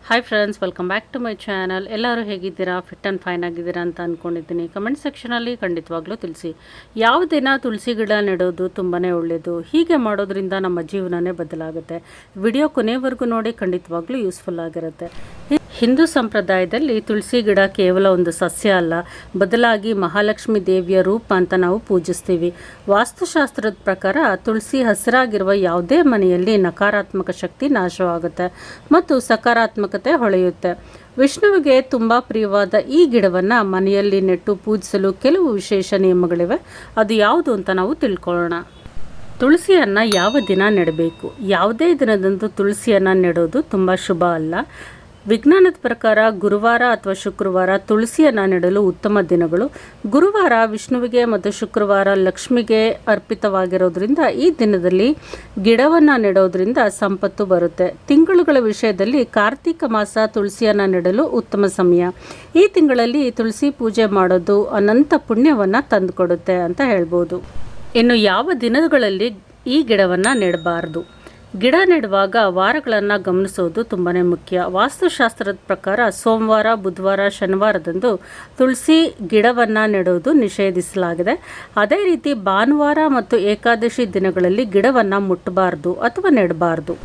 Hi friends, welcome back to my channel. ಎಲ್ಲರೂ ಹೇಗಿದ್ದೀರಾ? Fit and fine ಆಗಿದ್ದೀರಾ ಅಂತ ಅಂದ್ಕೊಂಡಿದ್ದೀನಿ. ಕಮೆಂಟ್ ಸೆಕ್ಷನಲ್ಲಿ ಖಂಡಿತವಾಗ್ಲೂ ತಿಳಿಸಿ. ಯಾವ ದಿನ ತುಳಸಿ ಗಿಡ ನೆಡೋದು ತುಂಬಾ ಒಳ್ಳೆಯದು. ಹೀಗೆ ಮಾಡೋದ್ರಿಂದ ನಮ್ಮ ಜೀವನನೇ ಬದಲಾಗುತ್ತೆ. ವಿಡಿಯೋ ಕೊನೆವರೆಗೂ ನೋಡಿ, ಖಂಡಿತವಾಗ್ಲೂ ಯೂಸ್ಫುಲ್ ಆಗಿರುತ್ತೆ. ಹಿಂದೂ ಸಂಪ್ರದಾಯದಲ್ಲಿ ತುಳಸಿ ಗಿಡ ಕೇವಲ ಒಂದು ಸಸ್ಯ ಅಲ್ಲ, ಬದಲಾಗಿ ಮಹಾಲಕ್ಷ್ಮಿ ದೇವಿಯ ರೂಪ ಅಂತ ನಾವು ಪೂಜಿಸ್ತೀವಿ. ವಾಸ್ತುಶಾಸ್ತ್ರದ ಪ್ರಕಾರ ತುಳಸಿ ಹಸಿರಾಗಿರುವ ಯಾವುದೇ ಮನೆಯಲ್ಲಿ ನಕಾರಾತ್ಮಕ ಶಕ್ತಿ ನಾಶವಾಗುತ್ತೆ ಮತ್ತು ಸಕಾರಾತ್ಮಕತೆ ಹೊಳೆಯುತ್ತೆ. ವಿಷ್ಣುವಿಗೆ ತುಂಬ ಪ್ರಿಯವಾದ ಈ ಗಿಡವನ್ನು ಮನೆಯಲ್ಲಿ ನೆಟ್ಟು ಪೂಜಿಸಲು ಕೆಲವು ವಿಶೇಷ ನಿಯಮಗಳಿವೆ. ಅದು ಯಾವುದು ಅಂತ ನಾವು ತಿಳ್ಕೊಳ್ಳೋಣ. ತುಳಸಿಯನ್ನು ಯಾವ ದಿನ ನೆಡಬೇಕು? ಯಾವುದೇ ದಿನದಂದು ತುಳಸಿಯನ್ನು ನೆಡೋದು ತುಂಬ ಶುಭ ಅಲ್ಲ. ವಿಜ್ಞಾನದ ಪ್ರಕಾರ ಗುರುವಾರ ಅಥವಾ ಶುಕ್ರವಾರ ತುಳಸಿಯನ್ನು ನೆಡಲು ಉತ್ತಮ ದಿನಗಳು. ಗುರುವಾರ ವಿಷ್ಣುವಿಗೆ ಮತ್ತು ಶುಕ್ರವಾರ ಲಕ್ಷ್ಮಿಗೆ ಅರ್ಪಿತವಾಗಿರೋದ್ರಿಂದ ಈ ದಿನದಲ್ಲಿ ಗಿಡವನ್ನು ನೆಡೋದ್ರಿಂದ ಸಂಪತ್ತು ಬರುತ್ತೆ. ತಿಂಗಳುಗಳ ವಿಷಯದಲ್ಲಿ ಕಾರ್ತಿಕ ಮಾಸ ತುಳಸಿಯನ್ನು ನೆಡಲು ಉತ್ತಮ ಸಮಯ. ಈ ತಿಂಗಳಲ್ಲಿ ತುಳಸಿ ಪೂಜೆ ಮಾಡೋದು ಅನಂತ ಪುಣ್ಯವನ್ನು ತಂದುಕೊಡುತ್ತೆ ಅಂತ ಹೇಳ್ಬೋದು. ಇನ್ನು ಯಾವ ದಿನಗಳಲ್ಲಿ ಈ ಗಿಡವನ್ನು ನೆಡಬಾರ್ದು? ಗಿಡ ನೆಡುವಾಗ ವಾರಗಳನ್ನು ಗಮನಿಸೋದು ತುಂಬಾ ಮುಖ್ಯ. ವಾಸ್ತುಶಾಸ್ತ್ರದ ಪ್ರಕಾರ ಸೋಮವಾರ, ಬುಧವಾರ, ಶನಿವಾರದಂದು ತುಳಸಿ ಗಿಡವನ್ನು ನೆಡೋದು ನಿಷೇಧಿಸಲಾಗಿದೆ. ಅದೇ ರೀತಿ ಭಾನುವಾರ ಮತ್ತು ಏಕಾದಶಿ ದಿನಗಳಲ್ಲಿ ಗಿಡವನ್ನು ಮುಟ್ಟಬಾರ್ದು ಅಥವಾ ನೆಡಬಾರ್ದು.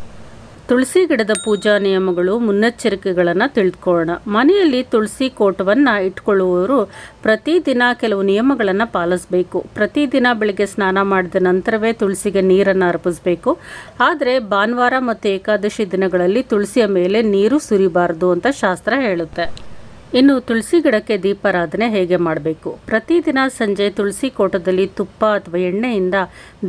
ತುಳಸಿ ಗಿಡದ ಪೂಜಾ ನಿಯಮಗಳು, ಮುನ್ನೆಚ್ಚರಿಕೆಗಳನ್ನು ತಿಳಿದುಕೊಳ್ಳೋಣ. ಮನೆಯಲ್ಲಿ ತುಳಸಿ ಕೋಟವನ್ನು ಇಟ್ಕೊಳ್ಳುವವರು ಪ್ರತಿದಿನ ಕೆಲವು ನಿಯಮಗಳನ್ನು ಪಾಲಿಸಬೇಕು. ಪ್ರತಿದಿನ ಬೆಳಗ್ಗೆ ಸ್ನಾನ ಮಾಡಿದ ನಂತರವೇ ತುಳಸಿಗೆ ನೀರನ್ನು ಅರ್ಪಿಸಬೇಕು. ಆದರೆ ಭಾನುವಾರ ಮತ್ತು ಏಕಾದಶಿ ದಿನಗಳಲ್ಲಿ ತುಳಸಿಯ ಮೇಲೆ ನೀರು ಸುರಿಬಾರ್ದು ಅಂತ ಶಾಸ್ತ್ರ ಹೇಳುತ್ತೆ. ಇನ್ನು ತುಳಸಿ ಗಿಡಕ್ಕೆ ದೀಪಾರಾಧನೆ ಹೇಗೆ ಮಾಡಬೇಕು? ಪ್ರತಿದಿನ ಸಂಜೆ ತುಳಸಿ ಕೋಟದಲ್ಲಿ ತುಪ್ಪ ಅಥವಾ ಎಣ್ಣೆಯಿಂದ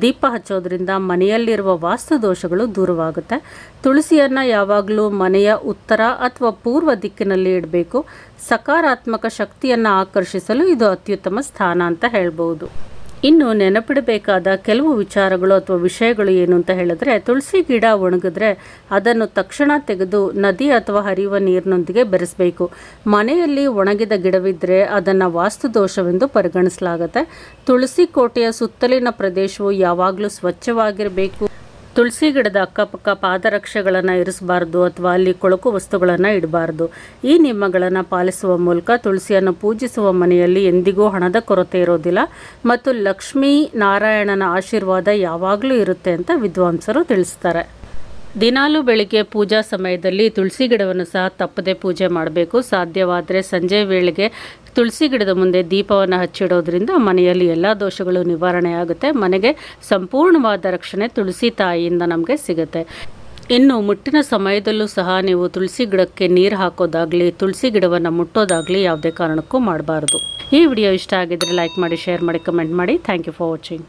ದೀಪ ಹಚ್ಚೋದ್ರಿಂದ ಮನೆಯಲ್ಲಿರುವ ವಾಸ್ತು ದೋಷಗಳು ದೂರವಾಗುತ್ತೆ. ತುಳಸಿಯನ್ನು ಯಾವಾಗಲೂ ಮನೆಯ ಉತ್ತರ ಅಥವಾ ಪೂರ್ವ ದಿಕ್ಕಿನಲ್ಲಿ ಇಡಬೇಕು. ಸಕಾರಾತ್ಮಕ ಶಕ್ತಿಯನ್ನು ಆಕರ್ಷಿಸಲು ಇದು ಅತ್ಯುತ್ತಮ ಸ್ಥಾನ ಅಂತ ಹೇಳ್ಬೋದು. ಇನ್ನು ನೆನಪಿಡಬೇಕಾದ ಕೆಲವು ವಿಚಾರಗಳು ಅಥವಾ ವಿಷಯಗಳು ಏನು ಅಂತ ಹೇಳಿದ್ರೆ, ತುಳಸಿ ಗಿಡ ಒಣಗಿದ್ರೆ ಅದನ್ನು ತಕ್ಷಣ ತೆಗೆದು ನದಿ ಅಥವಾ ಹರಿಯುವ ನೀರಿನೊಂದಿಗೆ ಬೆರೆಸಬೇಕು. ಮನೆಯಲ್ಲಿ ಒಣಗಿದ ಗಿಡವಿದ್ದರೆ ಅದನ್ನು ವಾಸ್ತು ದೋಷವೆಂದು ಪರಿಗಣಿಸಲಾಗುತ್ತೆ. ತುಳಸಿ ಕೋಟೆಯ ಸುತ್ತಲಿನ ಪ್ರದೇಶವು ಯಾವಾಗಲೂ ಸ್ವಚ್ಛವಾಗಿರಬೇಕು. ತುಳಸಿ ಗಿಡದ ಅಕ್ಕಪಕ್ಕ ಪಾದರಕ್ಷೆಗಳನ್ನು ಇರಿಸಬಾರ್ದು ಅಥವಾ ಅಲ್ಲಿ ಕೊಳಕು ವಸ್ತುಗಳನ್ನು ಇಡಬಾರ್ದು. ಈ ನಿಯಮಗಳನ್ನು ಪಾಲಿಸುವ ಮೂಲಕ ತುಳಸಿಯನ್ನು ಪೂಜಿಸುವ ಮನೆಯಲ್ಲಿ ಎಂದಿಗೂ ಹಣದ ಕೊರತೆ ಇರೋದಿಲ್ಲ ಮತ್ತು ಲಕ್ಷ್ಮೀ ನಾರಾಯಣನ ಆಶೀರ್ವಾದ ಯಾವಾಗಲೂ ಇರುತ್ತೆ ಅಂತ ವಿದ್ವಾಂಸರು ತಿಳಿಸ್ತಾರೆ. ದಿನಾಲೂ ಬೆಳಿಗ್ಗೆ ಪೂಜಾ ಸಮಯದಲ್ಲಿ ತುಳಸಿ ಗಿಡವನ್ನು ಸಹ ತಪ್ಪದೆ ಪೂಜೆ ಮಾಡಬೇಕು. ಸಾಧ್ಯವಾದರೆ ಸಂಜೆ ವೇಳೆಗೆ ತುಳಸಿ ಗಿಡದ ಮುಂದೆ ದೀಪವನ್ನು ಹಚ್ಚಿಡೋದ್ರಿಂದ ಮನೆಯಲ್ಲಿ ಎಲ್ಲ ದೋಷಗಳು ನಿವಾರಣೆಯಾಗುತ್ತೆ. ಮನೆಗೆ ಸಂಪೂರ್ಣವಾದ ರಕ್ಷಣೆ ತುಳಸಿ ತಾಯಿಯಿಂದ ನಮಗೆ ಸಿಗುತ್ತೆ. ಇನ್ನು ಮುಟ್ಟಿನ ಸಮಯದಲ್ಲೂ ಸಹ ನೀವು ತುಳಸಿ ಗಿಡಕ್ಕೆ ನೀರು ಹಾಕೋದಾಗಲಿ, ತುಳಸಿ ಗಿಡವನ್ನು ಮುಟ್ಟೋದಾಗಲಿ ಯಾವುದೇ ಕಾರಣಕ್ಕೂ ಮಾಡಬಾರ್ದು. ಈ ವಿಡಿಯೋ ಇಷ್ಟ ಆಗಿದ್ದರೆ ಲೈಕ್ ಮಾಡಿ, ಶೇರ್ ಮಾಡಿ, ಕಮೆಂಟ್ ಮಾಡಿ. Thank you for watching.